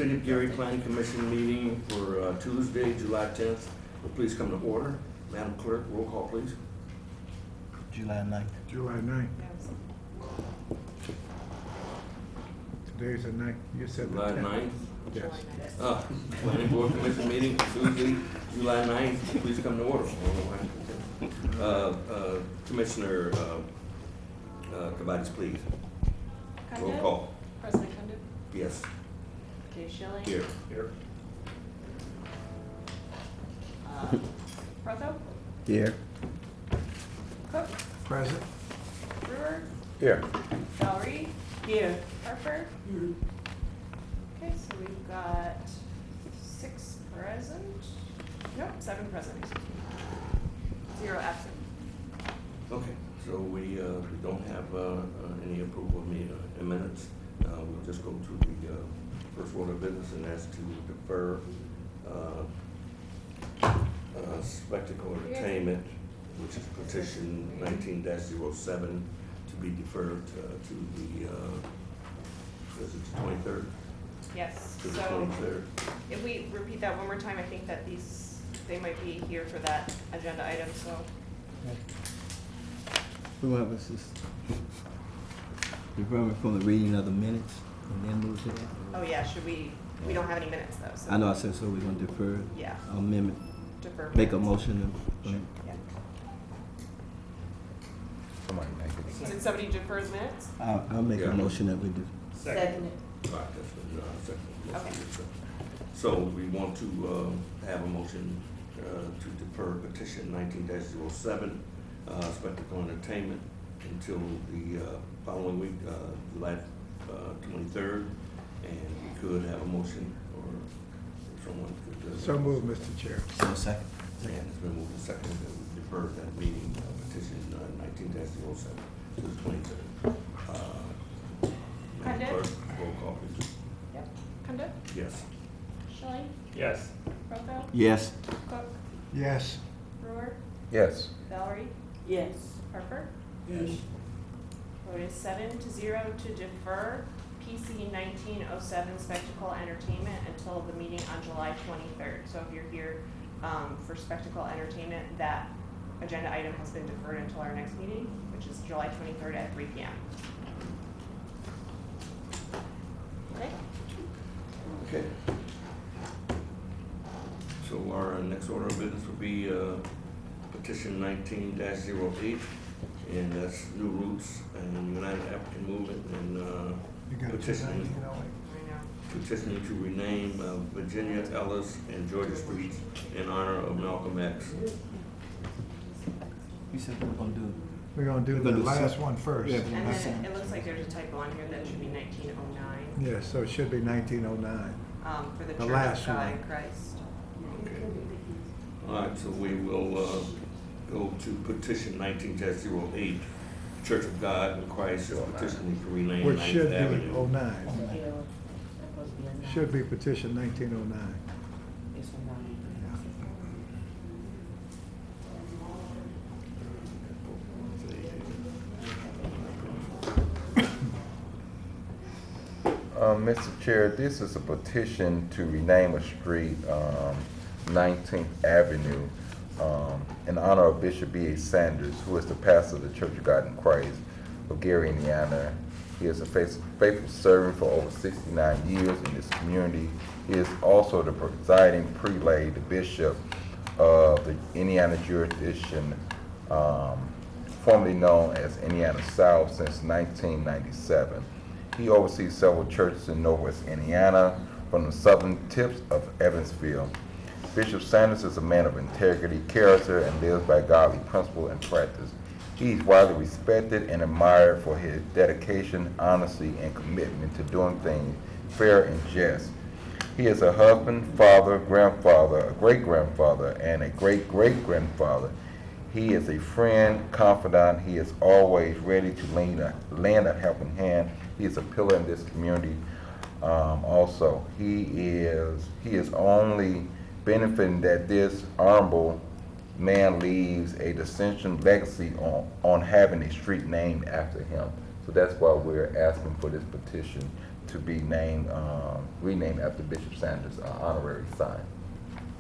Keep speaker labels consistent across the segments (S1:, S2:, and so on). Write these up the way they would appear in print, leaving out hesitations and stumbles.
S1: City of Gary Planning Commission meeting for Tuesday, July 10th. Will please come to order. Madam Clerk, roll call, please.
S2: July 9th.
S3: July 9th. Today's the 9th. You said the
S1: July
S3: 10th.
S1: 9th.
S3: Yes.
S1: Planning Board Commission meeting for Tuesday, July 9th. Please come to order. Commissioner Kavadis, please. Roll
S4: Condit?
S1: call.
S4: President Condit?
S1: Yes.
S4: Jay Schilling?
S1: Here. Here.
S4: Rocco?
S2: Here.
S4: Cook?
S3: Present.
S4: Brewer?
S2: Here.
S4: Valerie? Here. Harper? Okay, so we've got 6 present. Nope, 7 present. 0 absent.
S1: Okay, so we don't have any approval of minutes. We'll just go to the first order of business, and that's to defer Spectacle Entertainment, which is petition 19-07, to be deferred to the, is it the 23rd?
S4: Yes,
S1: To the
S4: so
S1: 23rd.
S4: if we repeat that one more time, I think that they might be here for that agenda item, so.
S2: Whoever is referring from the reading of the minutes and then move to that.
S4: Oh yeah, we don't have any minutes though, so.
S2: I know I said so, we're gonna defer.
S4: Yeah.
S2: Amendment,
S4: Defer.
S2: make a
S4: minutes.
S2: motion.
S4: Yeah.
S5: Somebody make it.
S4: Did somebody defer the minutes?
S2: I'll make
S1: Yeah.
S2: a motion that we do.
S4: Second.
S1: All right, that's been, second.
S4: Okay.
S1: So we want to have a motion to defer petition 19-07, Spectacle Entertainment, until the following week, July 23rd. And we could have a motion, or someone could.
S3: So moved, Mr. Chair.
S2: So second.
S1: And it's been moved and seconded that we defer that meeting, petition 19-07 to the 23rd. Madam
S4: Condit?
S1: Clerk, roll call, please.
S4: Yep. Condit?
S1: Yes.
S4: Schilling?
S6: Yes.
S4: Rocco?
S2: Yes.
S4: Cook?
S3: Yes.
S4: Brewer?
S5: Yes.
S4: Valerie?
S7: Yes.
S4: Harper?
S7: Yes.
S4: Vote is 7-0 to defer PC 1907 Spectacle Entertainment until the meeting on July 23rd. So if you're here for Spectacle Entertainment, that agenda item has been deferred until our next meeting, which is July 23rd at 3 p.m. Okay?
S1: Okay. So our next order of business will be petition 19-08, and that's New Roots and United African Movement, and
S3: You got
S1: petitioning
S4: I know.
S1: petitioning to rename Virginia Ellis and Georgia Streets in honor of Malcolm X.
S2: You said we're gonna do.
S3: We're gonna do
S2: We're
S3: the
S2: gonna do
S3: last
S2: sec-
S3: one first.
S2: Yeah.
S4: And then it looks like there's a typo on here that it should be 1909
S3: Yeah, so it should be 1909.
S4: for the
S3: The
S4: Church
S3: last
S4: of God
S3: one.
S4: in Christ.
S1: Okay. All right, so we will go to petition 19-08, Church of God in Christ is petitioning to rename
S3: Which
S1: 9th
S3: should be
S1: Avenue.
S3: 09. Should be petition 1909.
S5: Mr. Chair, this is a petition to rename a street, 19th Avenue, in honor of Bishop B.A. Sanders, who is the pastor of the Church of God in Christ of Gary, Indiana. He is a faithful servant for over 69 years in this community. He is also the presiding prelate, the bishop of the Indiana jurisdiction, formerly known as Indiana South, since 1997. He oversees several churches in Northwest Indiana from the southern tips of Evansville. Bishop Sanders is a man of integrity, character, and lives by godly principle and practice. He is widely respected and admired for his dedication, honesty, and commitment to doing things fair and just. He is a husband, father, grandfather, a great-grandfather, and a great-great-grandfather. He is a friend, confidant. He is always ready to lend a helping hand. He is a pillar in this community. Also, he is only benefiting that this honorable man leaves a distinction legacy on having a street named after him. So that's why we're asking for this petition to be named, renamed after Bishop Sanders, honorary sign.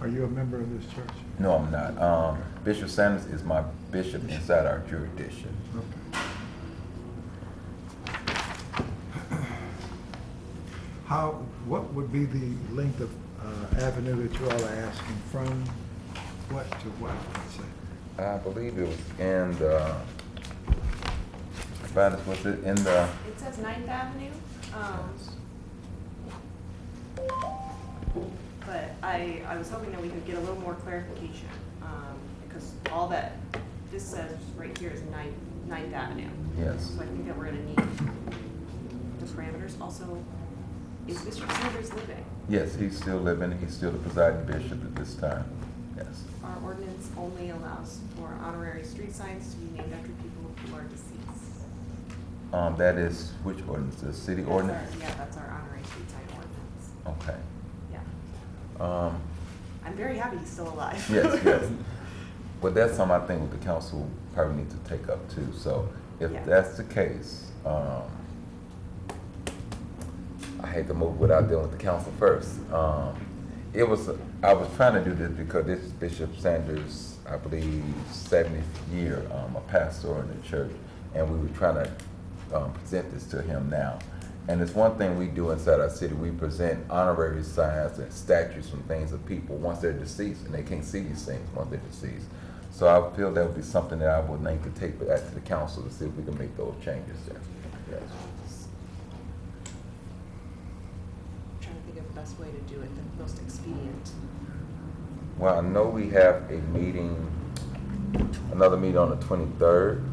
S3: Are you a member of this church?
S5: No, I'm not. Bishop Sanders is my bishop inside our jurisdiction.
S3: Okay. What would be the length of avenue that you all are asking from what to what, let's say?
S5: I believe it was in the, was it in the?
S4: It says Ninth Avenue, but I was hoping that we could get a little more clarification, because all that this says right here is Ninth Avenue.
S5: Yes.
S4: So I think that we're gonna need the parameters. Also, is Bishop Sanders living?
S5: Yes, he's still living. He's still the presiding bishop at this time. Yes.
S4: Our ordinance only allows for honorary street signs to be named after people who are deceased.
S5: That is, which ordinance? The city
S4: That's
S5: ordinance?
S4: our- Yeah, that's our honorary street sign ordinance.
S5: Okay.
S4: Yeah. I'm very happy he's still alive.
S5: Yes, yes. But that's something I think the council probably need to take up too. So if
S4: Yeah.
S5: that's the case, I hate to move without dealing with the council first. I was trying to do this because this is Bishop Sanders, I believe, 70th year, a pastor in the church, and we were trying to present this to him now. And it's one thing we do inside our city, we present honorary signs and statues and things of people once they're deceased, and they can't see these things once they're deceased. So I feel that would be something that I would need to take back to the council to see if we can make those changes there. Yes.
S4: Trying to think of the best way to do it, the most expedient.
S5: Well, I know we have a meeting, another meeting on the 23rd.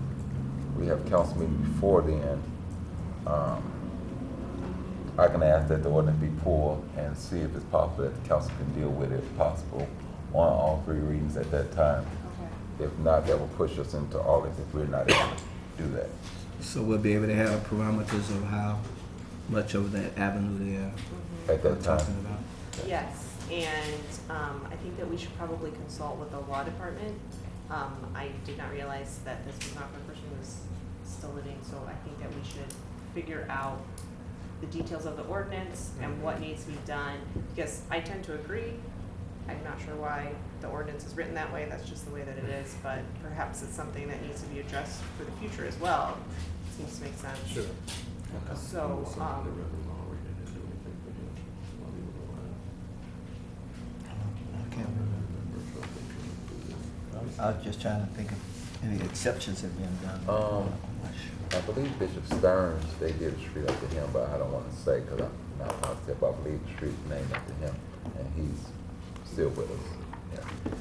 S5: We have a council meeting before then. I can ask that the ordinance be pulled and see if it's possible that the council can deal with it if possible on all three readings at that time.
S4: Okay.
S5: If not, that will push us into August if we're not able to do that.
S2: So we'll be able to have parameters of how much of that avenue there
S5: At
S2: we're
S5: that
S2: talking
S5: time.
S2: about.
S4: Yes, and I think that we should probably consult with the law department. I did not realize that this was not for a person who was still living, so I think that we should figure out the details of the ordinance and what needs to be done, because I tend to agree. I'm not sure why the ordinance is written that way, that's just the way that it is, but perhaps it's something that needs to be addressed for the future as well. Seems to make sense. Sure. So,
S2: I can't remember. I was just trying to think of any exceptions that have been done. I'm not sure.
S5: I believe Bishop Stearns, they did a street after him, but I don't want to say because I'm not positive, but I believe the street's named after him, and he's still with us. Yeah.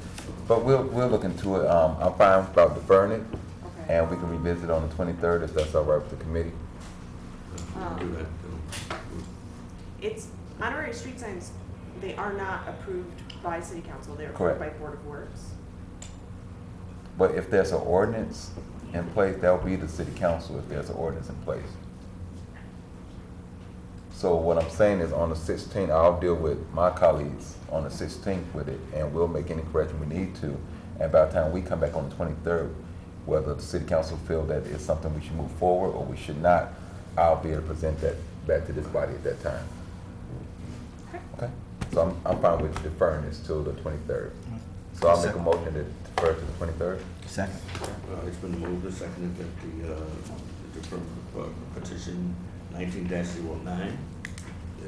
S5: But we'll look into it. I'm fine about deferring it,
S4: Okay.
S5: and we can revisit on the 23rd if that's all right with the committee.
S1: Do that,
S4: It's, honorary street signs, they are not approved by city council, they're
S5: Correct.
S4: approved by Board of Works.
S5: But if there's an ordinance in place, that'll be the city council if there's an ordinance in place. So what I'm saying is on the 16th, I'll deal with my colleagues on the 16th with it, and we'll make any correction we need to. And by the time we come back on the 23rd, whether the city council feel that it's something we should move forward or we should not, I'll be able to present that back to this body at that time. Okay? So I'm fine with deferring this till the 23rd. So I'll make a motion to defer to the 23rd.
S2: Second.
S1: It's been moved and seconded that the deferred petition 19-09,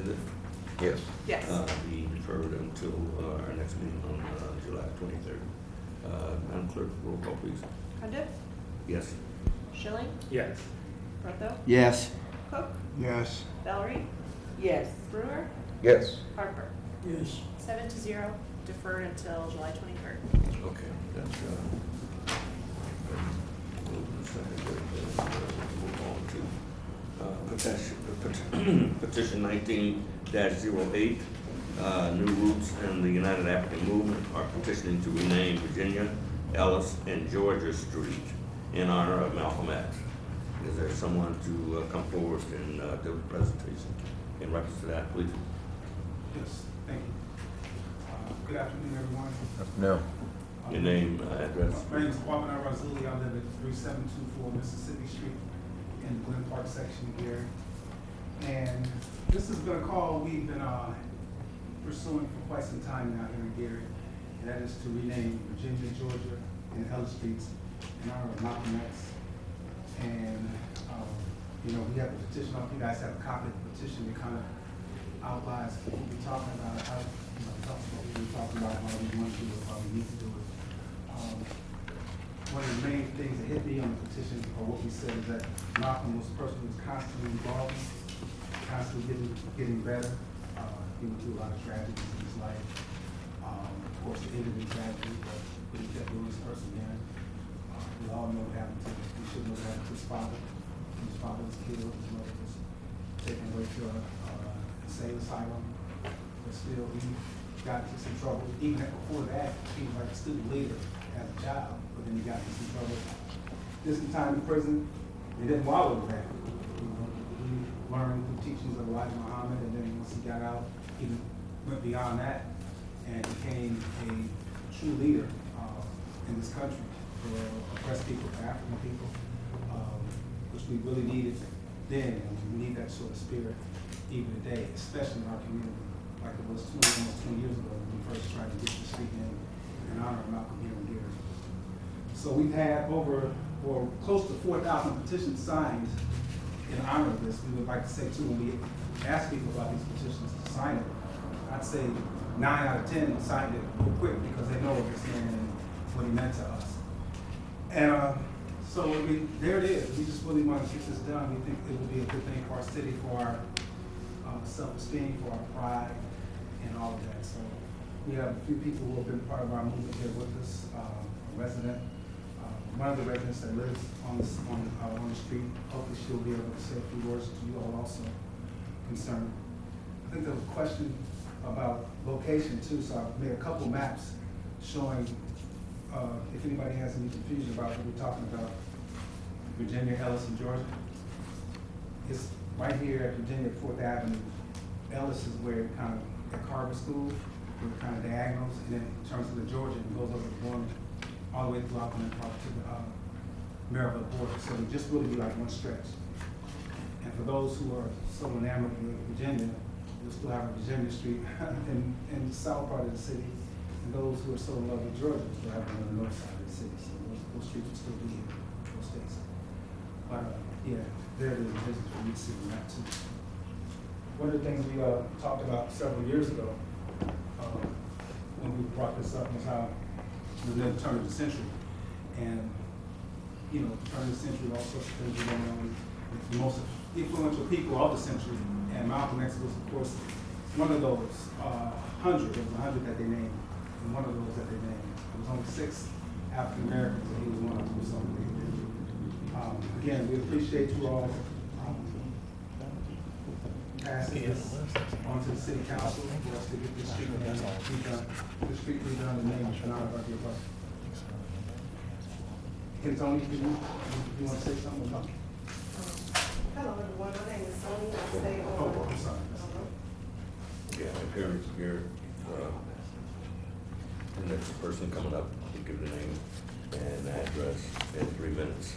S1: is it?
S5: Yes.
S4: Yes.
S1: Be deferred until our next meeting on July 23rd. Madam Clerk, roll call, please.
S4: Cundiff,
S1: Yes.
S4: Schilling,
S6: Yes.
S4: Brotho,
S2: Yes.
S4: Cook,
S3: Yes.
S4: Valerie,
S7: Yes.
S4: Brewer,
S5: Yes.
S4: Harper.
S7: Yes.
S4: 7-0, deferred until July 23rd.
S1: Okay, that's, moved and seconded. Move on to petition 19-08. New Roots and the United African Movement are petitioning to rename Virginia, Ellis, and Georgia Street in honor of Malcolm X. Is there someone to come forward and do the presentation in reference to that, please?
S6: Yes, thank you. Good afternoon, everyone.
S5: No.
S1: Your name, address?
S6: My name is Kwame Razuli. I live at 3724 Mississippi Street in the Glen Park section here. And this has been a call we've been pursuing for quite some time now here in Gary, and that is to rename Virginia, Georgia, and Ellis Streets in honor of Malcolm X. And, you know, we have a petition, I hope you guys have a copy of the petition that kind of outlines what we're talking about, how, you know, talks about what we're talking about, how we want to do it, how we need to do it. One of the main things that hit me on the petition, or what we said, is that Malcolm was a person who was constantly evolving, constantly getting better. He went through a lot of tragedies in his life. Of course, it ended in tragedy, but he kept doing his persevering. We all know what happened to him. We should know what happened to his father. His father was killed, his mother was taken away to a insane asylum. But still, he got into some trouble. Even before that, he was like a student leader as a child, but then he got into some trouble. Did some time in prison. He didn't wallow in that. He learned the teachings of Elijah Muhammad, and then once he got out, he went beyond that and became a true leader in this country for oppressed people, for African people, which we really needed then, and we need that sort of spirit even today, especially in our community, like it was almost 20 years ago when we first tried to get the street name in honor of Malcolm here in Gary. So we've had close to 4,000 petitions signed in honor of this. We would like to say too, when we ask people about these petitions to sign it, I'd say 9 out of 10 signed it real quick because they know what this man and what he meant to us. And so there it is. We just really want to get this done. We think it would be a good thing for our city, for our self-esteem, for our pride, and all of that. So we have a few people who have been part of our movement here with us. A resident, one of the residents that lives on the street. Hopefully she'll be able to say a few words to you all also concerning. I think there was a question about location too, so I've made a couple maps showing if anybody has any confusion about what we're talking about, Virginia, Ellis, and Georgia. It's right here at Virginia, 4th Avenue. Ellis is where it kind of, at Carver School, where it kind of diagonals, and then in terms of the Georgia, it goes over the border, all the way through Auckland and to the Maryville border. So it just really be like one stretch. And for those who are so enamored with Virginia, we'll still have a Virginia Street in the south part of the city. And those who are so in love with Georgia will have it on the north side of the city. So those streets will still be in those states. But yeah, there it is, business for me to see on that too. One of the things we talked about several years ago when we brought this up was how we lived the turn of the century. And, you know, the turn of the century, all sorts of things were going on. The most influential people of the century, and Malcolm X was, of course, one of those 100. There was 100 that they named. And one of those that they named. There was only 6 African Americans, and he was one of them. So, again, we appreciate you all passing this on to the city council for us to get this street redone. This street redone in the name of honor of our dear brother. Hey, Tony, you want to say something about?
S7: Hello, everyone. My name is Sonia. I stay on.
S6: Oh, I'm sorry.
S1: Yeah, here, the next person coming up, you give the name and address in 3 minutes.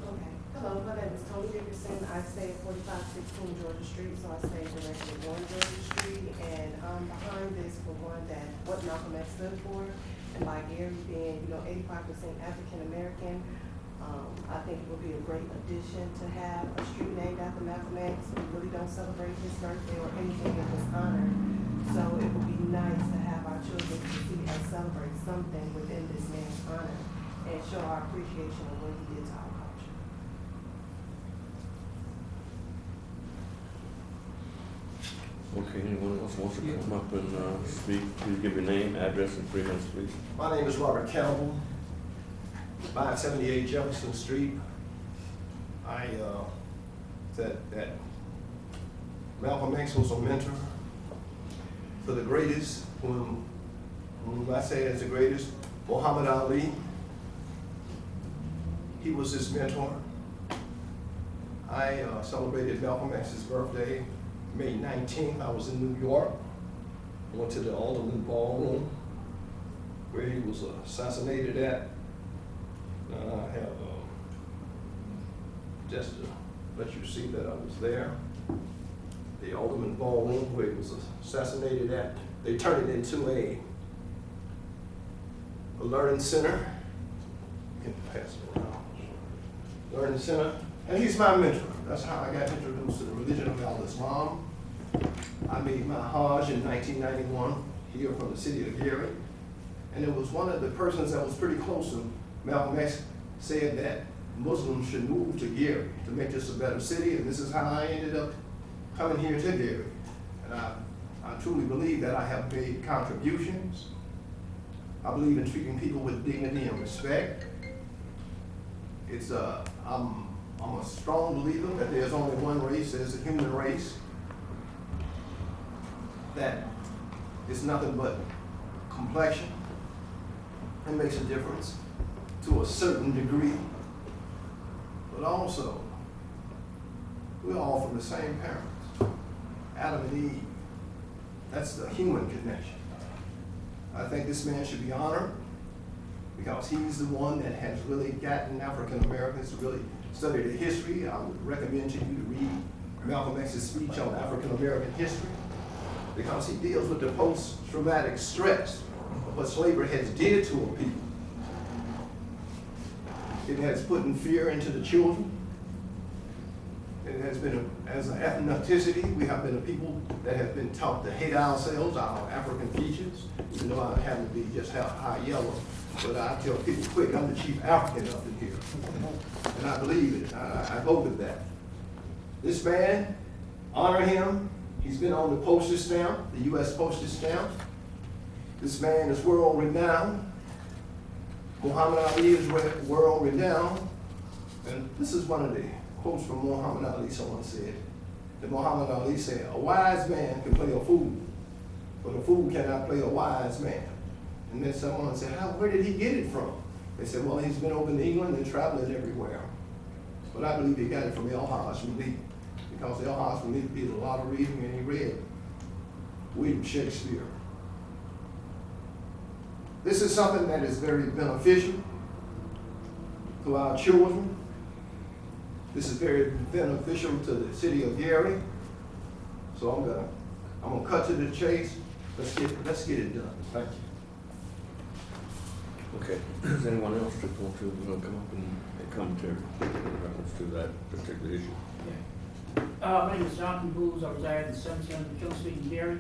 S7: Okay. Hello, my name is Tony Dickerson. I stay at 4516 Georgia Street, so I stay directly on Georgia Street. And I'm behind this for one, that what Malcolm X stood for, and by Gary being, 85% African American, I think it would be a great addition to have a street named after Malcolm X. We really don't celebrate his birthday or anything in his honor. So it would be nice to have our children to see us celebrate something within this man's honor and show our appreciation of what he did to our culture.
S1: Okay, anyone else wants to come up and speak? Please give your name, address in 3 minutes, please.
S8: My name is Robert Campbell, 578 Jefferson Street. I said that Malcolm X was a mentor for the greatest, when I say as the greatest, Muhammad Ali. He was his mentor. I celebrated Malcolm X's birthday May 19th. I was in New York. I went to the Alderman Ballroom where he was assassinated at. I have just to let you see that I was there. the Alderman Ballroom where he was assassinated at. They turned it into a learning center. You can pass it around. Learning center, and he's my mentor. That's how I got introduced to the religion of Al-Islam. I made my Hajj in 1991 here from the city of Gary, and it was one of the persons that was pretty close to Malcolm X said that Muslims should move to Gary to make this a better city, and this is how I ended up coming here to Gary. And I truly believe that I have made contributions. I believe in treating people with dignity and respect. I'm a strong believer that there's only one race, there's the human race, that is nothing but complexion. It makes a difference to a certain degree. But also, we're all from the same parents, Adam and Eve. That's the human connection. I think this man should be honored because he's the one that has really gotten African Americans to really study the history. I would recommend to you to read Malcolm X's speech on African American history because he deals with the post-traumatic stress of what slavery has did to a people. It has put in fear into the children. It has been, as an ethnicity, we have been a people that have been taught to hate ourselves, our African features, even though I happen to be just high yellow. But I tell people quick, I'm the chief African up in here. And I believe it, I vote with that. This man, honor him. He's been on the postage stamp, the U.S. postage stamp. This man is world renowned. Muhammad Ali is world renowned. And this is one of the quotes from Muhammad Ali. Someone said that Muhammad Ali said, "A wise man can play a fool, but a fool cannot play a wise man." And then someone said, where did he get it from? They said, well, he's been over in England and traveling everywhere. But I believe he got it from El-Haj Malik, because El-Haj Malik did a lot of reading and he read William Shakespeare. This is something that is very beneficial to our children. This is very beneficial to the city of Gary. So I'm gonna cut to the chase. Let's get it done. Thank you.
S1: Okay, does anyone else that want to come up and make commentary in reference to that particular issue?
S9: My name is Jonathan Booz. I reside in 710 Kill Street in Gary.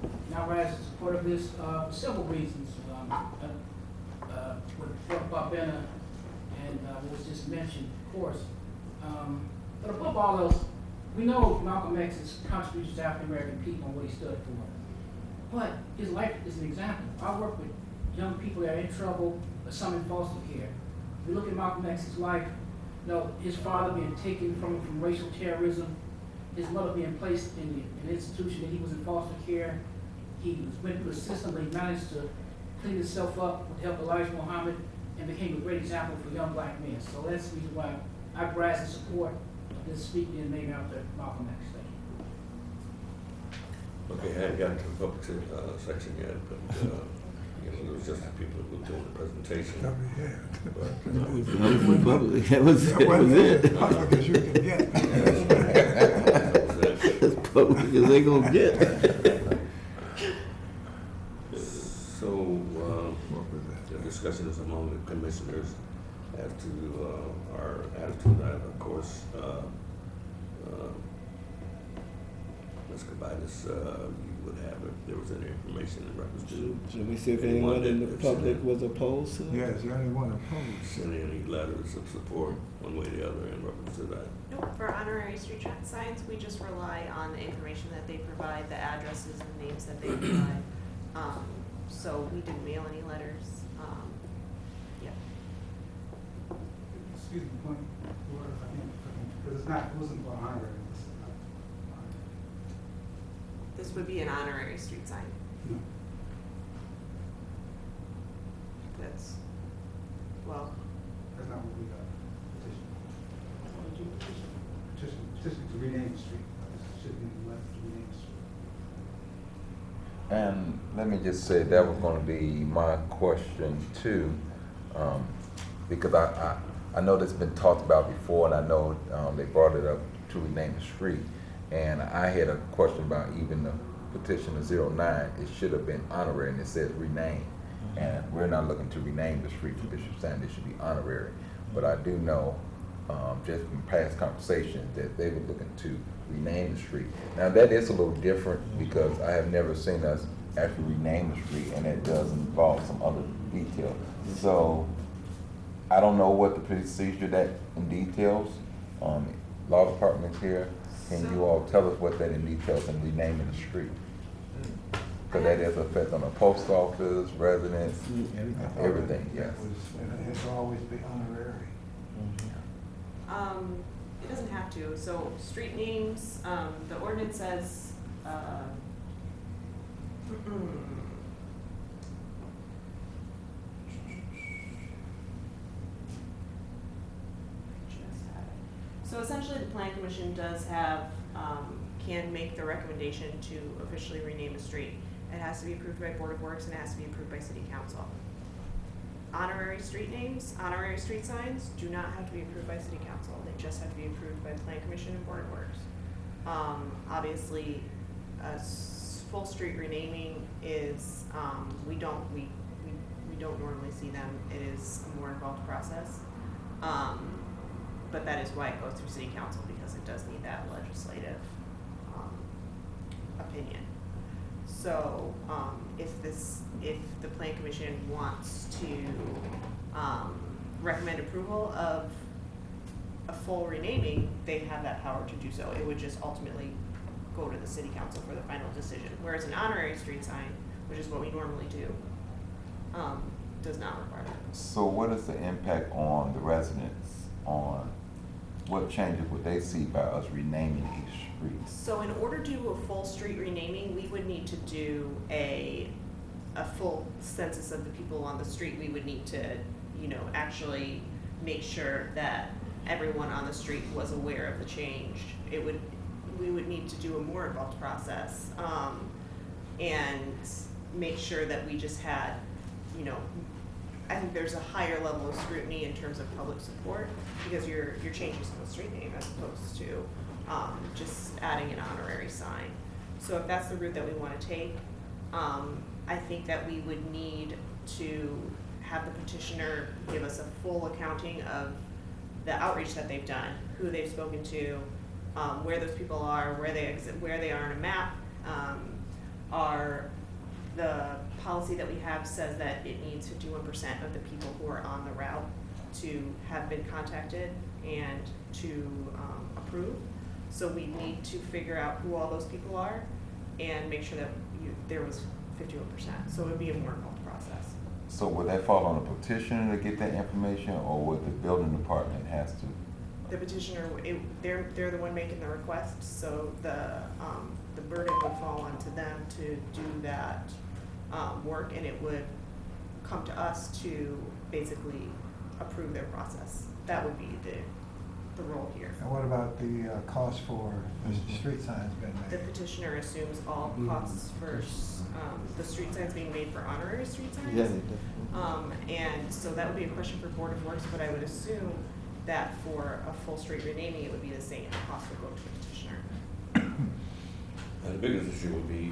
S9: And I rise in support of this for several reasons. With Bob Benner and what was just mentioned, of course. But above all else, we know Malcolm X's contributions to African American people and what he stood for. But his life is an example. I work with young people that are in trouble, or some in foster care. We look at Malcolm X's life, his father being taken from him from racial terrorism, his mother being placed in an institution that he was in foster care. He went through a system, but he managed to clean himself up with the help of Elijah Muhammad and became a great example for young black men. So that's the reason why I rise in support of this speech being made after Malcolm X Day.
S1: Okay, I hadn't gotten to the public section yet, but it was just the people who were doing the presentation.
S3: Tell me, yeah.
S1: But,
S2: That was it.
S3: Public as you can get.
S2: As public as they gonna get.
S1: So, the discussion is among the commissioners as to our attitude. Of course, Ms. Kabitis, you would have if there was any information in reference to.
S2: Should we see if anyone in the public was opposed to it?
S3: Yeah, is there anyone opposed?
S1: Send any letters of support one way or the other in reference to that.
S4: Nope, for honorary street signs, we just rely on the information that they provide, the addresses and names that they provide. So we didn't mail any letters. Yeah.
S6: Excuse me, point of order, because it wasn't for honorary.
S4: This would be an honorary street sign.
S6: No.
S4: That's, well,
S6: That's not what we got. Petition to rename the street. This should be left to rename the street.
S5: And let me just say that was going to be my question too, because I know that's been talked about before, and I know they brought it up to rename the street. And I had a question about even the petition of 09, it should have been honorary, and it says rename. And we're not looking to rename the street for Bishop Sanders, it should be honorary. But I do know, just from past conversations, that they were looking to rename the street. Now, that is a little different, because I have never seen us actually rename the street, and it does involve some other detail. So, I don't know what the procedure that in details. Law department's here. Can you all tell us what that in details in renaming the street? Because that has effect on the post office, residents, everything, yes.
S3: It has to always be honorary.
S4: It doesn't have to, so street names, the ordinance says, so essentially, the plan commission does have, can make the recommendation to officially rename a street. It has to be approved by Board of Works and it has to be approved by City Council. Honorary street names, honorary street signs do not have to be approved by City Council. They just have to be approved by Plan Commission and Board of Works. Obviously, full street renaming is, we don't normally see them. It is a more involved process. But that is why it goes through City Council, because it does need that legislative opinion. So if the Plan Commission wants to recommend approval of a full renaming, they have that power to do so. It would just ultimately go to the City Council for the final decision. Whereas an honorary street sign, which is what we normally do, does not require that.
S5: So what is the impact on the residents, on what changes would they see by us renaming each street?
S4: So in order to do a full street renaming, we would need to do a full census of the people on the street. We would need to, actually make sure that everyone on the street was aware of the change. We would need to do a more involved process, and make sure that we just had, I think there's a higher level of scrutiny in terms of public support, because you're changing someone's street name as opposed to just adding an honorary sign. So if that's the route that we want to take, I think that we would need to have the petitioner give us a full accounting of the outreach that they've done, who they've spoken to, where those people are, where they are on a map. The policy that we have says that it needs 51% of the people who are on the route to have been contacted and to approve. So we need to figure out who all those people are and make sure that there was 51%. So it would be a more involved process.
S5: So would that fall on the petitioner to get that information, or would the building department has to?
S4: The petitioner, they're the one making the request, so the burden would fall onto them to do that work, and it would come to us to basically approve their process. That would be the role here.
S3: And what about the cost for the street signs being
S4: The
S3: made?
S4: petitioner assumes all costs for the street signs being made for honorary street signs.
S2: Yeah, they definitely.
S4: And so that would be a question for Board of Works, but I would assume that for a full street renaming, it would be the same. The cost would go to the petitioner.
S1: And the biggest issue would be,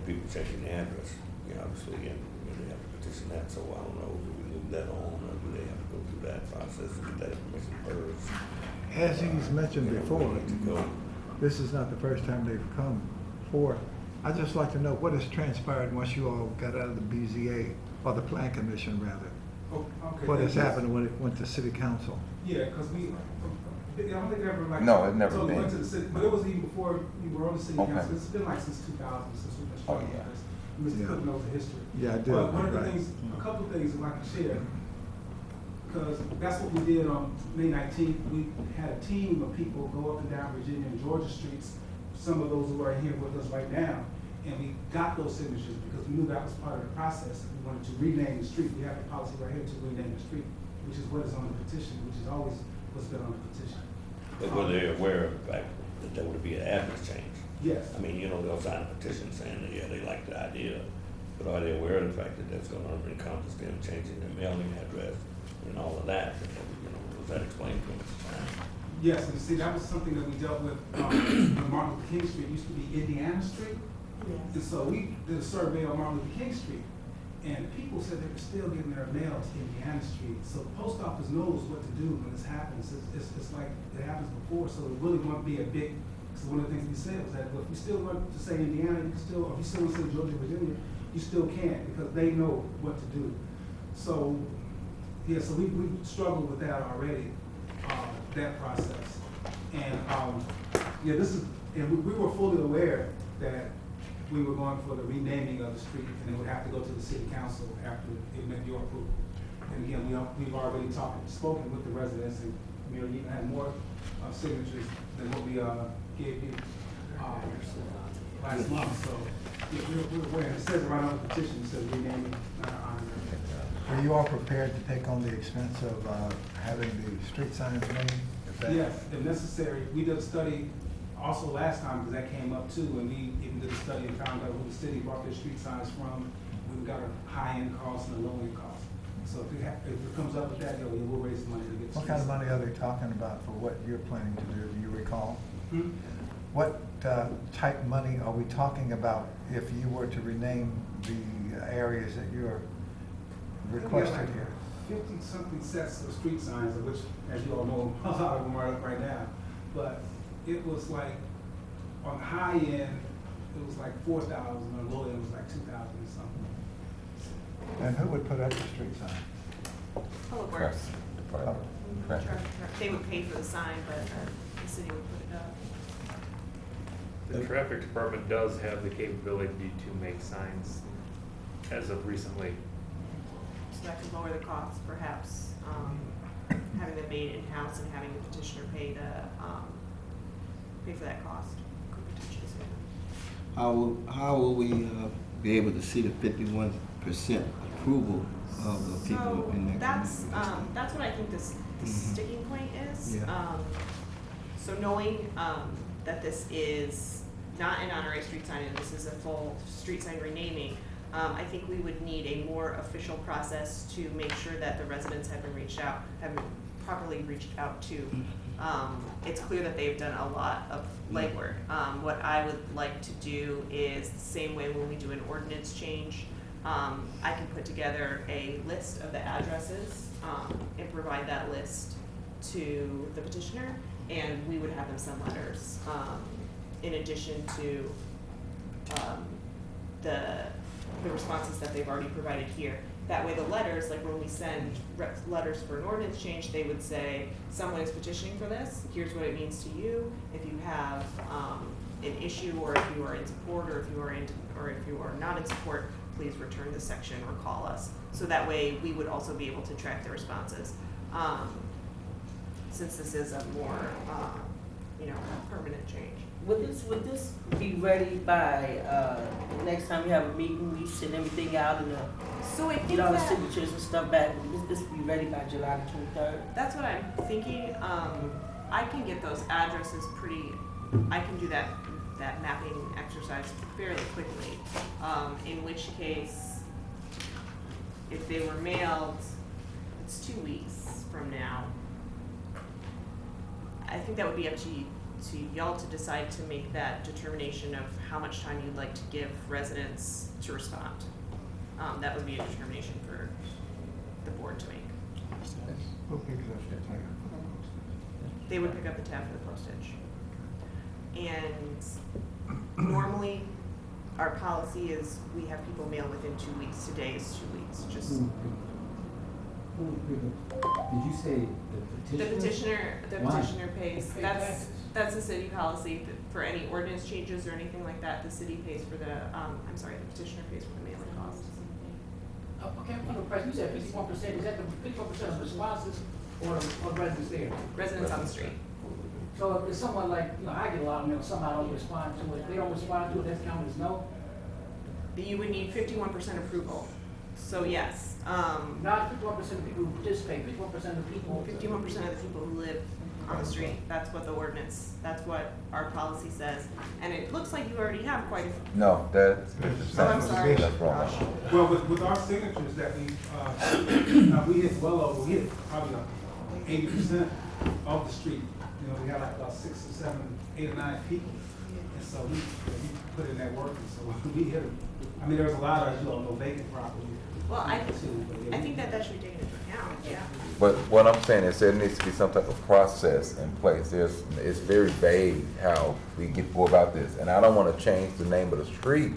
S1: people checking the address, obviously, and they have to petition that, so I don't know, do we move that on, or do they have to go through that process and get that information first?
S3: As he's mentioned before,
S1: Where to go.
S3: this is not the first time they've come forth. I'd just like to know what has transpired once you all got out of the BZA, or the Plan Commission rather.
S6: Oh, okay.
S3: What has happened when it went to City Council?
S6: Yeah, because I don't think it ever like.
S5: No, it never
S6: totally
S5: been.
S6: went to the city, but it was even before you were on the city
S5: Okay.
S6: council. It's been like since 2000, since we've been struggling
S5: Oh, yeah.
S6: with this. Mr.
S3: Yeah.
S6: Cook knows the history.
S3: Yeah, I do.
S6: But one of the
S3: Right.
S6: things, a couple of things that I can share, because that's what we did on May 19th. We had a team of people go up and down Virginia and Georgia streets, some of those who are here with us right now, and we got those signatures because we knew that was part of the process. We wanted to rename the street. We have the policy right here to rename the street, which is what is on the petition, which is always what's been on the petition.
S1: But were they aware of the fact that there would be an address change?
S6: Yes.
S1: I mean, they'll sign a petition saying that, yeah, they like the idea, but are they aware of the fact that that's gonna encompass them changing their mailing address and all of that? Was that explained to them at the time?
S6: Yes, and see, that was something that we dealt with, when Martin Luther King Street used to be Indiana Street. And so we did a survey on Martin Luther King Street, and people said they were still getting their mail to Indiana Street. So the post office knows what to do when this happens. It's like it happens before, so it really won't be a big, because one of the things we said was that, well, if you still want to say Indiana, you can still, or if you still want to say Georgia, Virginia, you still can, because they know what to do. So, yeah, so we struggled with that already, that process. And, yeah, this is, and we were fully aware that we were going for the renaming of the street, and it would have to go to the city council after it met your approval. And again, we've already spoken with the residents, and we even had more signatures than what we gave you last month. So yeah, we're aware. It says right on the petition, it says renaming on there.
S3: Are you all prepared to take on the expense of having the street signs made? Is that-
S6: Yes, if necessary. We did a study also last time, because that came up too, and we even did a study and found out who the city bought their street signs from. We've got a high-end cost and a low-end cost. So if it comes up with that, yeah, we'll raise the money to get.
S3: What kind of money are they talking about for what you're planning to do? Do you recall?
S6: Hmm?
S3: What type money are we talking about if you were to rename the areas that you're requested here?
S6: 50-something sets of street signs, of which, as you all know, a lot of them are up right now. But it was like, on the high end, it was like 4,000, on the low end, it was like 2,000 or something.
S3: And who would put up the street sign?
S4: Public Works.
S5: Department.
S4: They would pay for the sign, but the city would put it up.
S10: The traffic department does have the capability to make signs as of recently.
S4: So that could lower the cost, perhaps, having them made in-house and having the petitioner pay for that cost. Could potentially save them.
S2: How will we be able to see the 51% approval of the people in that
S4: That's,
S2: community?
S4: that's what I think the sticking point is.
S2: Yeah.
S4: So knowing, that this is not an honorary street sign and this is a full street sign renaming, I think we would need a more official process to make sure that the residents have been properly reached out to. It's clear that they've done a lot of legwork. What I would like to do is the same way when we do an ordinance change, I can put together a list of the addresses, and provide that list to the petitioner, and we would have them send letters, in addition to, the responses that they've already provided here. That way the letters, like when we send letters for an ordinance change, they would say, someone is petitioning for this, here's what it means to you. If you have, an issue, or if you are in support, or if you are not in support, please return this section or call us. So that way we would also be able to track the responses. Since this is a more, permanent change.
S11: Would this be ready by, the next time we have a meeting, we send everything out and
S4: So I think
S11: get all the
S4: that,
S11: signatures and stuff back? Would this be ready by July the 23rd?
S4: that's what I'm thinking. I can get those addresses I can do that mapping exercise fairly quickly. In which case, if they were mailed, it's 2 weeks from now. I think that would be up to y'all to decide to make that determination of how much time you'd like to give residents to respond. That would be a determination for the board to make.
S3: Who picks up the tab?
S4: They would pick up the tab for the postage. And normally, our policy is we have people mail within 2 weeks. Today is 2 weeks, just.
S12: Did you say the petitioner?
S4: The
S12: Why?
S4: petitioner pays,
S9: They pay taxes.
S4: that's the city policy. For any ordinance changes or anything like that, the city pays for the petitioner pays for the mailing cost.
S9: Okay, I'm under pressure. You said 51%. Is that the 51% of responses or of residents there?
S4: Residents on the street.
S9: So if it's someone like, I get a lot of mail, somehow don't respond to it. If they don't respond to it, that's counted as no?
S4: You would need 51% approval. So yes,
S9: Not 51% of people who participate, 51% of the people.
S4: 51% of the people who live on the street. That's what the ordinance, that's what our policy says. And it looks like you already have quite a few.
S5: No, that's.
S4: Oh, I'm sorry.
S5: That's wrong.
S4: Gosh.
S6: Well, with our signatures that we hit well over, we hit probably like 80% off the street. You know, we had like about 6 or 7, 8 or 9 people. And so we put in that work, and so we hit it. I mean, there was a lot of, you know, vacant property.
S4: Well, I
S6: too, but yeah,
S4: think that should be taken into account, yeah.
S5: But what I'm saying is there needs to be some type of process in place. It's very vague how we go about this. And I don't want to change the name of the street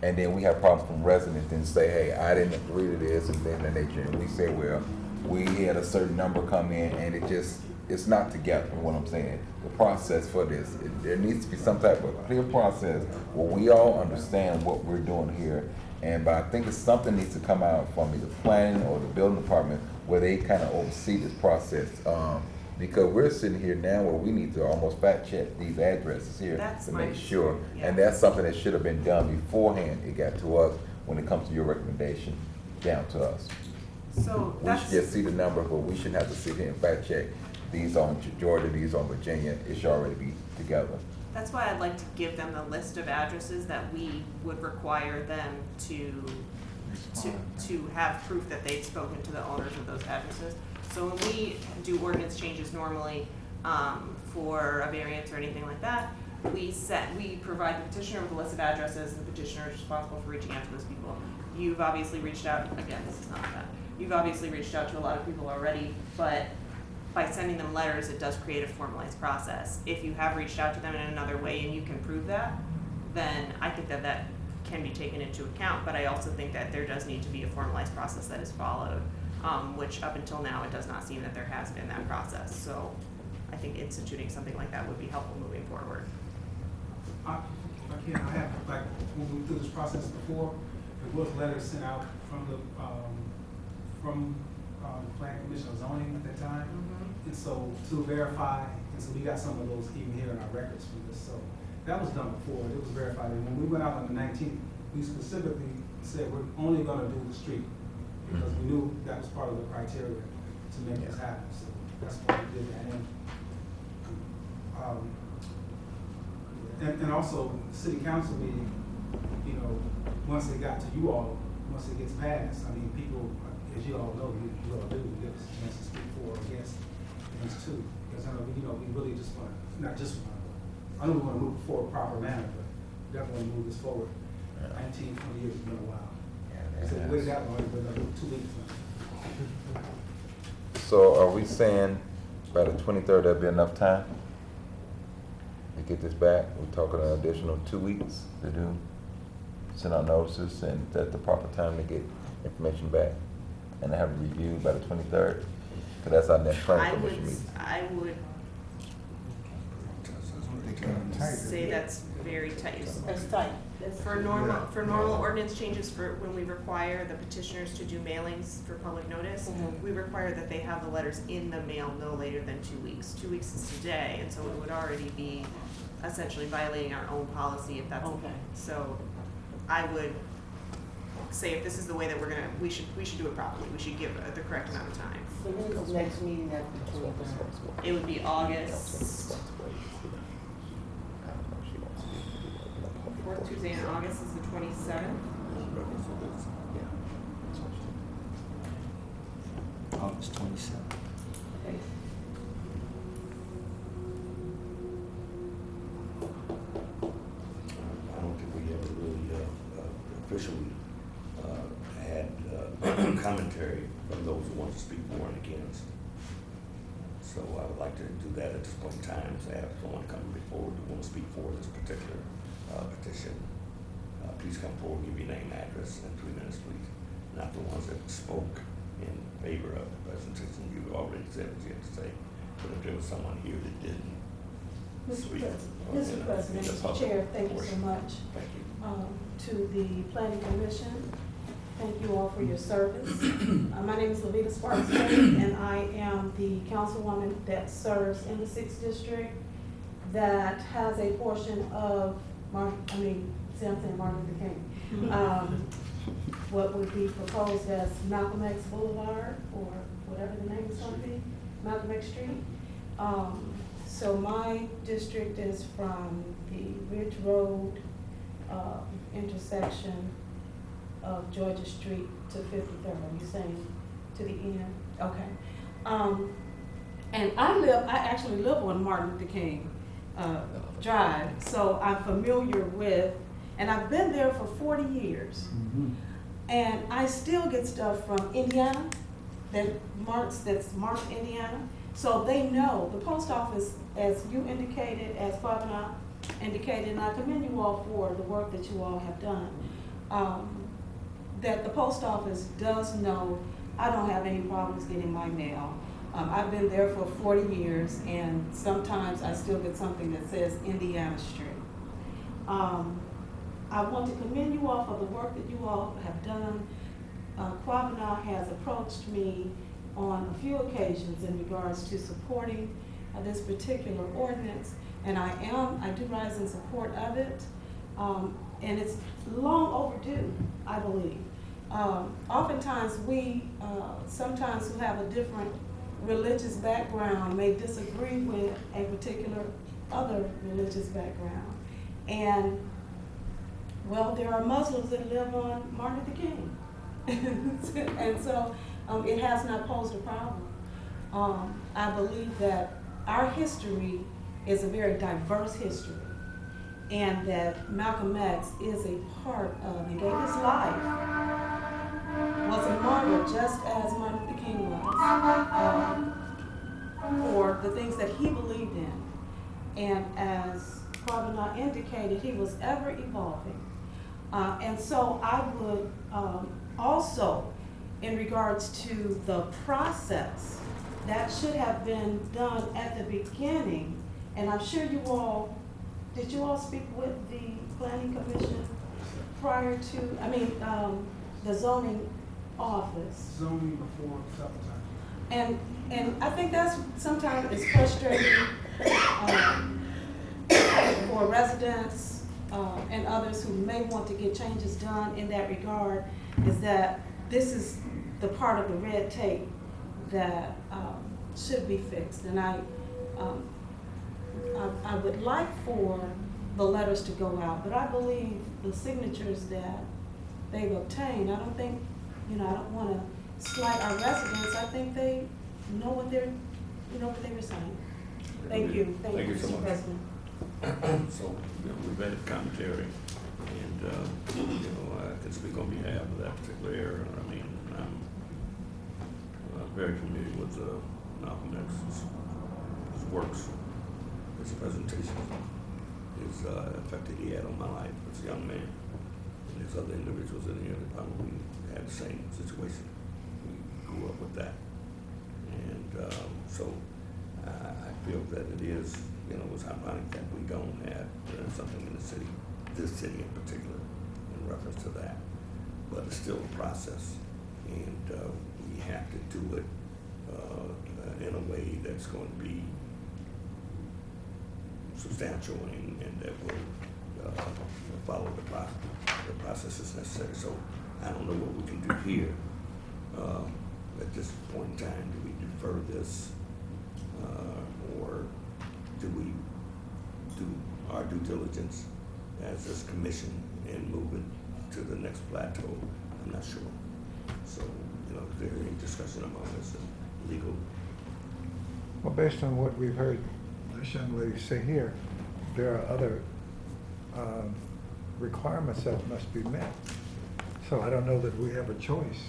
S5: and then we have problems from residents and say, hey, I didn't agree to this and then the nature. And we say, well, we had a certain number come in and it's not together, what I'm saying. The process for this, there needs to be some type of clear process where we all understand what we're doing here. But I think something needs to come out from either planning or the building department where they kind of oversee this process. Because we're sitting here now where we need to almost fact check these addresses here
S4: That's
S5: to
S4: my
S5: make sure.
S4: concern, yeah.
S5: And that's something that should have been done beforehand it got to us when it comes to your recommendation down to us.
S4: So
S5: We
S4: that's,
S5: should just see the number, but we shouldn't have to sit here and fact check. These on Georgia, these on Virginia, it should already be together.
S4: that's why I'd like to give them the list of addresses that we would require them to have proof that they've spoken to the owners of those addresses. So when we do ordinance changes normally, for a variance or anything like that, we provide the petitioner with a list of addresses, the petitioner is responsible for reaching out to those people. You've obviously reached out, again, this is not that, you've obviously reached out to a lot of people already, but by sending them letters, it does create a formalized process. If you have reached out to them in another way and you can prove that, then I think that that can be taken into account, but I also think that there does need to be a formalized process that is followed, which up until now, it does not seem that there has been that process. So I think instituting something like that would be helpful moving forward.
S6: I have, like, when we went through this process before, there was letters sent out from the Planning Commission of Zoning at that time. And so to verify, and so we got some of those even here in our records from this. So that was done before, it was verified. And when we went out on the 19th, we specifically said we're only gonna do the street because we knew that was part of the criteria to make this happen. So that's why we did that. And also, the city council meeting, you know, once it got to you all, once it gets passed, I mean, people, as you all know, you all do, give us a chance to speak for or against things too. Because I know, you know, we really just want to, not just want to, I know we want to move forward in a proper manner, but definitely want to move this forward. 19, 20 years has been a while. So we waited that long, but 2 weeks now.
S5: So are we saying by the 23rd, that'd be enough time to get this back? We're talking an additional 2 weeks to send out notices, and that's the proper time to get information back and have it reviewed by the 23rd? Because that's our next planning commission meeting.
S4: I would say that's very tight.
S11: That's tight.
S4: For normal ordinance changes, for when we require the petitioners to do mailings for public notice, we require that they have the letters in the mail no later than 2 weeks. 2 weeks is today, and so it would already be essentially violating our own policy if that's.
S11: Okay.
S4: So I would say if this is the way that we should do it properly. We should give the correct amount of time.
S11: So when is the next meeting after the 23rd?
S4: It would be August. Fourth Tuesday in August is the 27th.
S2: August 27th.
S11: Okay.
S1: I don't think we ever really officially had commentary from those who want to speak for and against. So I would like to do that at this point in time, to have someone come before who want to speak for this particular petition. Please come forward, give your name, address, and 3 minutes, please. Not the ones that spoke in favor of the presentation. You already said what you had to say. But if there was someone here that didn't speak.
S13: Mr. President, Mr. Chair, thank you so much.
S1: Thank you.
S13: To the Planning Commission, thank you all for your service. My name is Lavita Sparks, and I am the councilwoman that serves in the 6th District that has a portion of, Martin Luther King. What would be proposed as Malcolm X Boulevard, or whatever the name is going to be, Malcolm X Street. So my district is from the Ridge Road intersection of Georgia Street to 53rd. Are you saying to the end? Okay. And I actually live on Martin Luther King Drive, so I'm familiar with, and I've been there for 40 years. And I still get stuff from Indiana that's marked Indiana. So they know the post office, as you indicated, as Fabna indicated, and I commend you all for the work that you all have done, that the post office does know I don't have any problems getting my mail. I've been there for 40 years, and sometimes I still get something that says Indiana Street. I want to commend you all for the work that you all have done. Quabana has approached me on a few occasions in regards to supporting this particular ordinance, and I do rise in support of it, and it's long overdue, I believe. Oftentimes we, sometimes who have a different religious background may disagree with a particular other religious background. And, well, there are Muslims that live on Martin Luther King. And so it has not posed a problem. I believe that our history is a very diverse history, and that Malcolm X is a part of, and gave his life, was a martyr just as Martin Luther King was, for the things that he believed in. And as Quabana indicated, he was ever evolving. And so I would also, in regards to the process, that should have been done at the beginning. And I'm sure you all, did you all speak with the Planning Commission prior to, the zoning office?
S6: Zoning before several times.
S13: And I think that's sometimes it's frustrating for residents and others who may want to get changes done in that regard, is that this is the part of the red tape that should be fixed. And I would like for the letters to go out, but I believe the signatures that they've obtained, I don't think, I don't want to slight our residents. I think they know what they were saying. Thank you.
S1: Thank you so
S13: Mr.
S1: much.
S13: President.
S1: So, we've had commentary, and, I can speak on behalf of that particular area. I'm very familiar with Malcolm X's works, his presentation, his effect that he had on my life as a young man. And there's other individuals in here that probably had the same situation. We grew up with that. And so I feel that it is, it's ironic that we don't have something in the city, this city in particular, in reference to that. But it's still a process, and we have to do it in a way that's going to be substantial and that will follow the processes necessary. So I don't know what we can do here at this point in time. Do we defer this, or do we do our due diligence as this commission and move it to the next plateau? I'm not sure. So, is there any discussion among us in legal?
S3: Well, based on what we've heard this young lady say here, there are other requirements that must be met. So I don't know that we have a choice.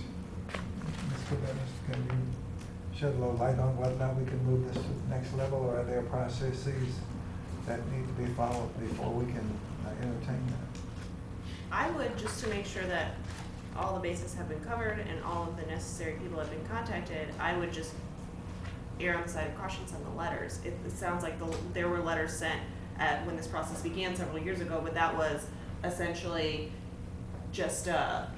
S3: Mr. Dennis, can you shed a little light on whether or not we can move this to the next level, or are there processes that need to be followed before we can entertain that?
S4: I would, just to make sure that all the bases have been covered and all of the necessary people have been contacted, I would just err on the side of caution on the letters. It sounds like there were letters sent when this process began several years ago, but that was essentially just, that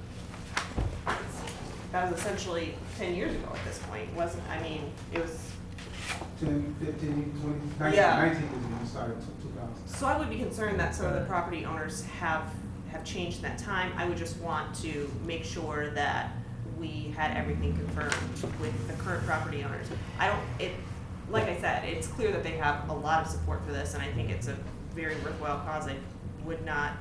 S4: was essentially 10 years ago at this point, wasn't, it was.
S6: 10, 15, 20, 19,
S4: Yeah.
S6: 19 is when we started, 2000.
S4: So I would be concerned that some of the property owners have changed in that time. I would just want to make sure that we had everything confirmed with the current property owners. Like I said, it's clear that they have a lot of support for this, and I think it's a very worthwhile cause. I would not,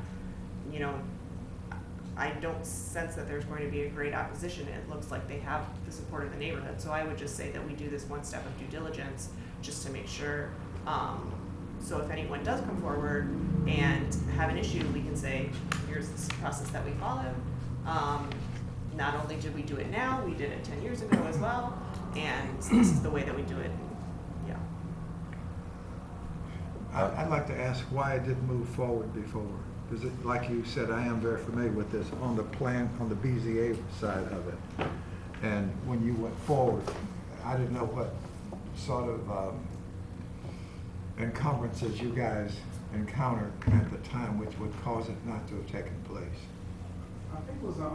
S4: I don't sense that there's going to be a great opposition. It looks like they have the support of the neighborhood. So I would just say that we do this one step of due diligence just to make sure. So if anyone does come forward and have an issue, we can say, here's this process that we followed. Not only did we do it now, we did it 10 years ago as well, and this is the way that we do it. Yeah.
S3: I'd like to ask why it didn't move forward before. Because like you said, I am very familiar with this on the plan, on the BZA side of it. And when you went forward, I didn't know what sort of encumbrances you guys encountered at the time which would cause it not to have taken place.
S6: I think it was a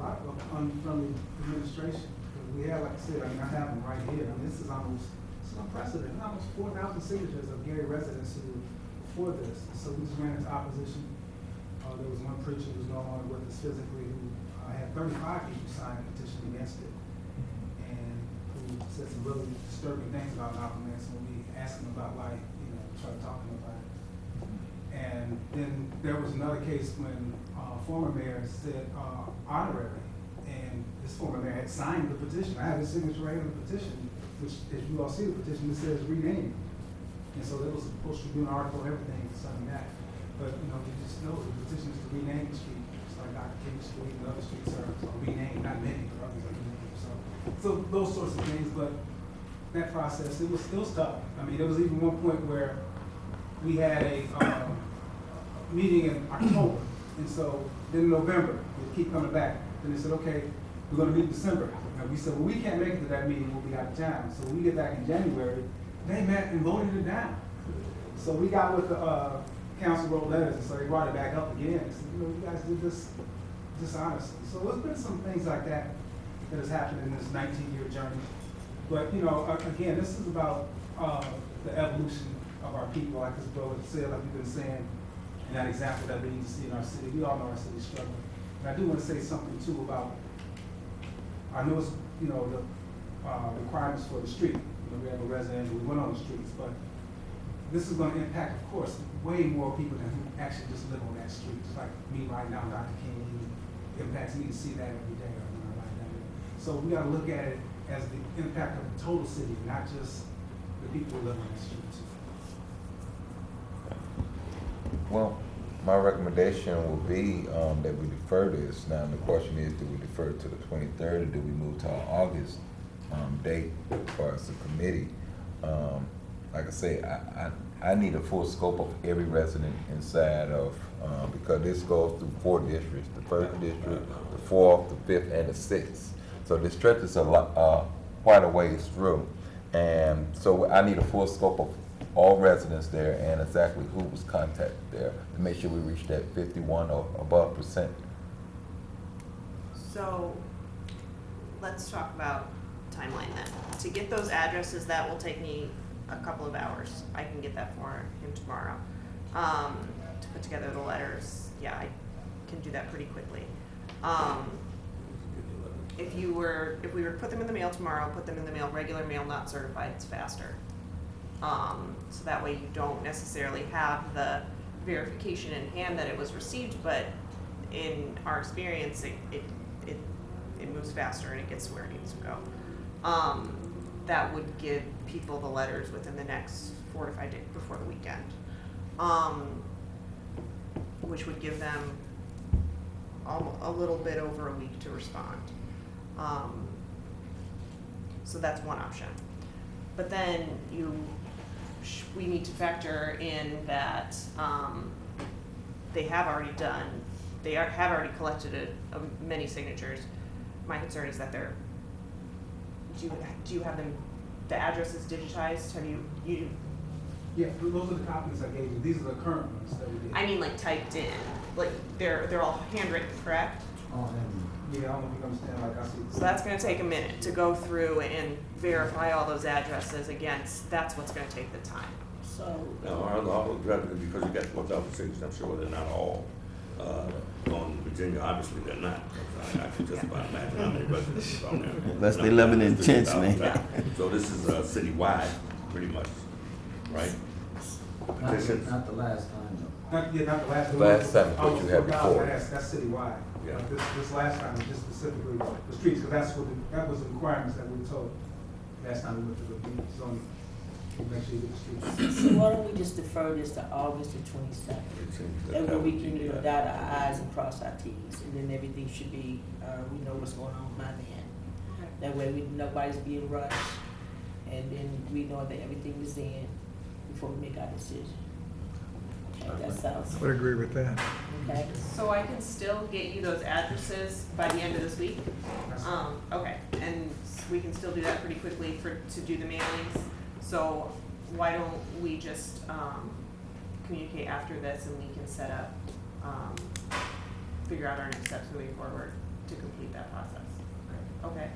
S6: lot of unfriendly administration. Because we had, like I said, I have them right here. This is unprecedented. Almost 4,000 signatures of Gary residents who were for this. So we just ran into opposition. There was one preacher who was no longer with us physically who had 35 people sign a petition against it, and who said some really disturbing things about Malcolm X when we asked him about why, tried talking about it. And then there was another case when former mayor said honorary, and this former mayor had signed the petition. I have his signature right on the petition, which, as you all see the petition, it says rename. And so there was supposed to be an article and everything concerning that. But, you just know the petition is to rename the street. It's like Dr. King Street and other streets are renamed, not many, but others are renamed. So those sorts of things, but that process, it was tough. I mean, there was even one point where we had a meeting in October, and so then in November, we keep coming back. Then they said, okay, we're gonna meet in December. And we said, well, we can't make it to that meeting, we'll be out of town. So when we get back in January, they met and voted it down. So we got with the council wrote letters, and so they brought it back up again. And said, you guys did this dishonestly. So there's been some things like that that has happened in this 19-year journey. But, again, this is about the evolution of our people, like this brother said, like we've been saying, and that example that we need to see in our city. We all know our city's struggling. And I do want to say something, too, about, I know it's, the requirements for the street. We have a residential, we went on the streets, but this is going to impact, of course, way more people than who actually just live on that street. Just like me right now, Dr. King, it impacts me to see that every day when I ride down there. So we got to look at it as the impact of the total city, not just the people who live on that street.
S5: Well, my recommendation will be that we defer this. Now, the question is, do we defer to the 23rd, or do we move to our August date as far as the committee? Like I say, I need a full scope of every resident inside of, because this goes through 4 districts, the 1st district, the 4th, the 5th, and the 6th. So this stretches a lot, quite a ways through. And so I need a full scope of all residents there and exactly who was contacted there to make sure we reach that 51 or above %.
S4: So let's talk about timeline then. To get those addresses, that will take me a couple of hours. I can get that for him tomorrow. To put together the letters, yeah, I can do that pretty quickly. If we were to put them in the mail tomorrow, put them in the mail, regular mail, not certified, it's faster. So that way you don't necessarily have the verification in hand that it was received, but in our experience, it moves faster and it gets to where it needs to go. That would give people the letters within the next 4 to 5 days before the weekend, which would give them a little bit over a week to respond. So that's one option. But then we need to factor in that they have already collected many signatures. My concern is that do you have them, the addresses digitized? Have you?
S6: Yeah, those are the copies I gave you. These are the current ones that we did.
S4: I mean, like typed in, like they're all handwritten, correct?
S6: Yeah, I don't know if you understand, like I see.
S4: So that's going to take a minute to go through and verify all those addresses against. That's what's going to take the time.
S11: So.
S1: Now, because you got 4,000 signatures, I'm sure they're not all on Virginia. Obviously, they're not. I can just about imagine how many residents are on there.
S2: Unless they live in intense, man.
S1: Yeah. So this is citywide, pretty much, right? Petitions.
S12: Not the last time, though.
S6: Not the last one.
S5: Last time, what you had before.
S6: That's citywide.
S1: Yeah.
S6: This last time was just specifically the streets, because that was the requirements that we were told last time we went to the zoning. To make sure you get the streets.
S11: So why don't we just defer this to August the twenty-second?
S1: It seems that
S11: That way
S1: that
S11: we
S1: would
S11: can,
S1: be,
S11: you know, dot our i's and cross our t's, and then everything should be, we know what's going on by then. That way nobody's being rushed, and then we know that everything is in before we make our decision. Okay, that sounds,
S3: I would agree with that.
S11: okay?
S4: So I can still get you those addresses by the end of this week? Okay, and we can still do that pretty quickly to do the mailings. So why don't we just, communicate after this and we can set up, figure out our next steps moving forward to complete that process. Okay?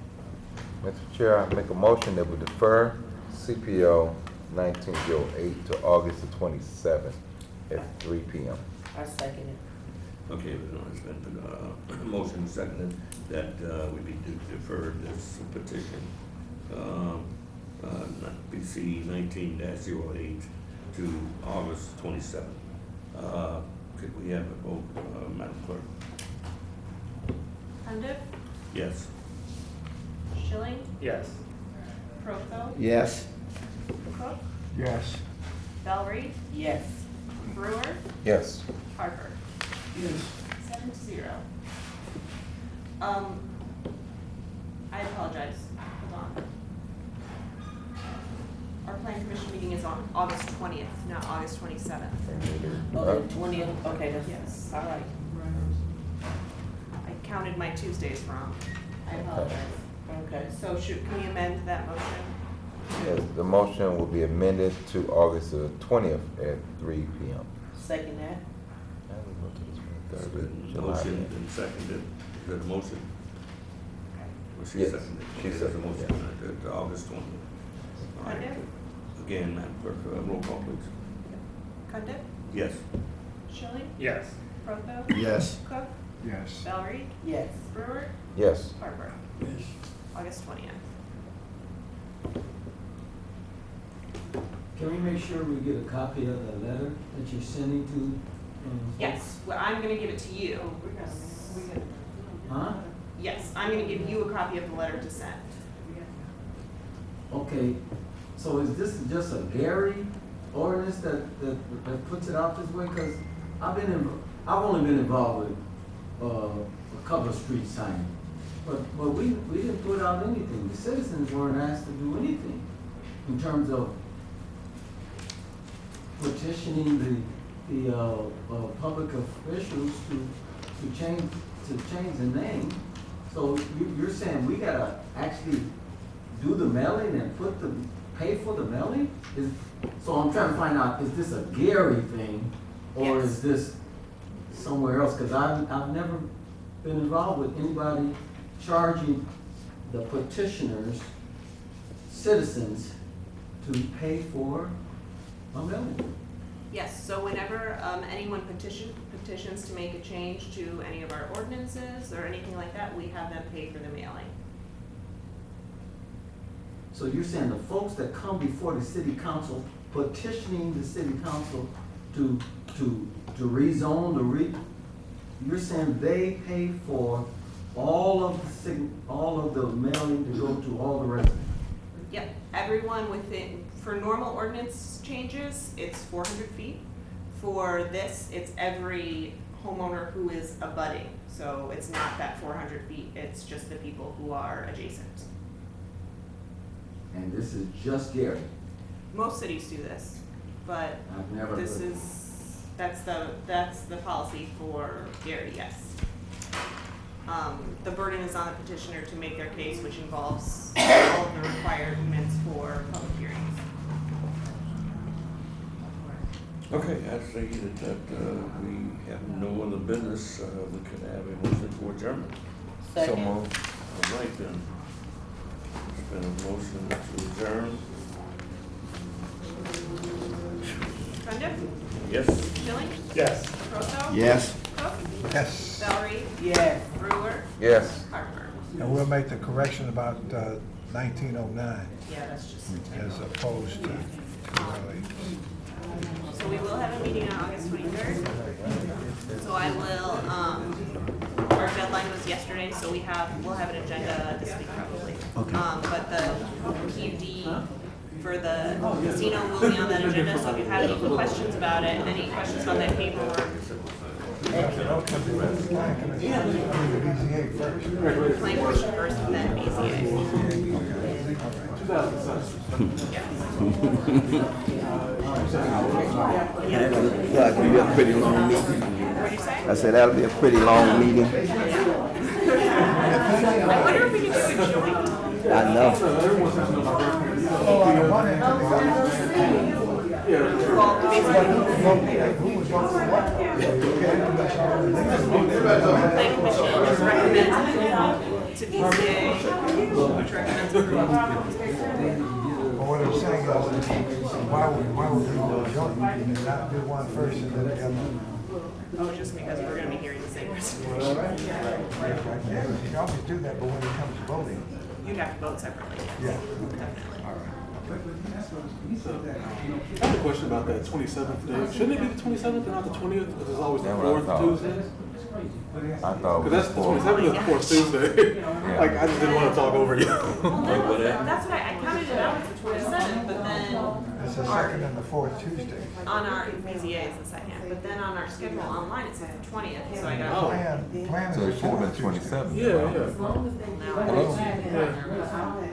S5: Mr. Chair, I make a motion that we defer CPO 1908 to August the 27th at 3 p.m.
S11: I second it.
S1: okay, it's been, motion seconded that, we need to defer this petition, BC 19-08 to August 27th. Could we have a vote, Madam Clerk?
S4: Cundiff,
S1: Yes.
S4: Schilling,
S10: Yes.
S4: Prothel,
S2: Yes.
S4: Cook,
S3: Yes.
S4: Valerie,
S11: Yes.
S4: Brewer,
S5: Yes.
S4: Harper.
S3: Yes.
S4: 7-0. I apologize, hold on. Our planning commission meeting is on August 20th, not August 27th.
S11: Oh, the 20th, okay, that's,
S4: Yes.
S11: all right.
S4: I counted my Tuesdays wrong. I apologize.
S11: Okay.
S4: So can we amend that motion?
S5: Yes, the motion will be amended to August the 20th at 3 p.m.
S11: Second that.
S5: And we go to the
S1: It's
S5: 23rd,
S1: been
S5: July.
S1: motioned and seconded. Is that a motion? Well, she
S5: Yes,
S1: seconded.
S5: she
S1: Okay, there's a
S5: seconded,
S1: motion to August 20th. All right.
S4: Cundiff,
S1: Again, Madam Clerk, roll call, please.
S4: Cundiff,
S1: Yes.
S4: Schilling,
S10: Yes.
S4: Prothel,
S2: Yes.
S4: Cook,
S3: Yes.
S4: Valerie,
S11: Yes.
S4: Brewer,
S5: Yes.
S4: Harper.
S3: Yes.
S4: August 20th.
S12: Can we make sure we get a copy of the letter that you're sending to?
S4: Yes, well, I'm gonna give it to you.
S12: Huh?
S4: Yes, I'm gonna give you a copy of the letter to send.
S12: Okay, so is this just a Gary ordinance that puts it out this way? Cause I've only been involved with, a couple of street signing. But we didn't put out anything. The citizens weren't asked to do anything in terms of petitioning the public officials to change the name. So you're saying we gotta actually do the mailing and pay for the mailing? So I'm trying to find out, is this a Gary thing or
S4: Yes.
S12: is this somewhere else? Cause I've never been involved with anybody charging the petitioners, citizens, to pay for a mailing.
S4: Yes, so whenever anyone petitions to make a change to any of our ordinances or anything like that, we have them pay for the mailing.
S12: So you're saying the folks that come before the city council petitioning the city council to rezone you're saying they pay for all of the mailing to go to all the residents?
S4: Yep, everyone within, for normal ordinance changes, it's 400 feet. For this, it's every homeowner who is abutting. So it's not that 400 feet, it's just the people who are adjacent.
S12: And this is just Gary.
S4: Most cities do this, but
S12: I've never
S4: this
S12: heard.
S4: that's the policy for Gary, yes. The burden is on the petitioner to make their case, which involves all of the requirements for public hearings.
S1: Okay, I say that we have no other business. We could have a motion for adjournment.
S5: So
S11: Second.
S5: moved.
S1: All right then. It's been a motion to adjourn.
S4: Cundiff,
S1: Yes.
S4: Schilling,
S10: Yes.
S4: Proto,
S2: Yes.
S4: Cook,
S3: Yes.
S4: Valerie,
S11: Yes.
S4: Brewer,
S5: Yes.
S4: Harper.
S3: And we'll make the correction about 1909
S4: Yeah, that's just.
S3: as opposed to
S4: So we will have a meeting on August 23rd. So I will, our deadline was yesterday, so we'll have an agenda this week probably.
S2: Okay.
S4: But the PUD for the casino will be on that agenda, so if you have any questions about it, any questions about that paperwork,
S3: Don't come to the planning commission, do the BZA first.
S4: planning commission first and then BZA.
S2: That'll be a pretty long meeting.
S4: What'd you say?
S2: I said that'll be a pretty long meeting.
S4: I wonder if we can do it joint.
S2: I know.
S3: Oh, on the one end,
S4: Well, basically,
S3: who was going for what?
S4: planning commission recommends to BZA, which recommends approval.
S3: But what I'm saying is, why would we do a joint meeting and not do one first and then the other?
S4: Oh, just because we're gonna be hearing the same resolution.
S3: Yeah, you can always do that, but when it comes to voting,
S4: You'd have to vote separately.
S3: yeah.
S4: Definitely.
S14: I have a question about that 27th day. Shouldn't it be the 27th and not the 20th? Because it's always the
S5: That's what I
S14: 4th
S5: thought.
S14: Tuesday.
S5: I thought it
S14: Because that's
S5: was
S14: the
S5: four.
S14: 27th is the 4th Tuesday. Like, I just didn't want to talk over you.
S4: That's what I counted it out as the 27th, but then
S3: It's the second and the fourth Tuesday.
S4: on our BZA is the second, but then on our schedule online it says the 20th, so I got.
S3: Plan is
S5: So
S3: the
S5: it should have been
S3: fourth Tuesday.
S5: 27.
S14: Yeah, yeah.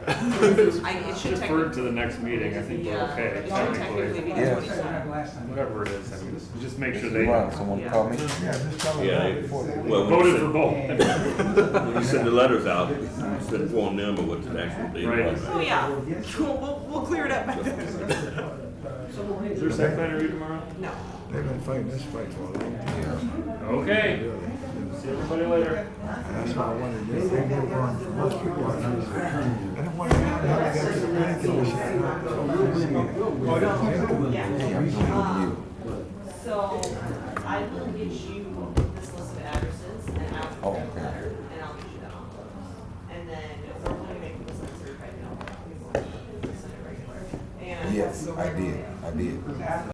S4: It should
S10: Deferred to the next meeting, I think we're
S4: Yeah,
S10: okay,
S4: it should technically be the
S5: Yeah.
S4: 27th.
S10: whatever it is, I mean, just make sure they
S5: Ron, someone call me?
S3: Yeah, just tell them
S1: Yeah,
S3: that before they leave.
S1: well,
S10: voted for both.
S1: when you send the letters out, instead of inform them of what the actual date
S10: Right.
S1: was.
S4: Oh, yeah, we'll clear it up by then.
S10: Is there a site plan review tomorrow?
S4: No.
S3: They've been fighting this fight for a long time.
S10: Okay, see everybody later.
S3: And that's what I wanted to do. They moved on from most people on this. I didn't want to have to get to the planning commission.
S4: So I will get you this list of addresses and I'll
S5: Oh,
S4: print
S5: okay.
S4: a letter and I'll get you that envelope. And then we're going to make this a certified mail. We will send it regular. And
S5: Yes, I did.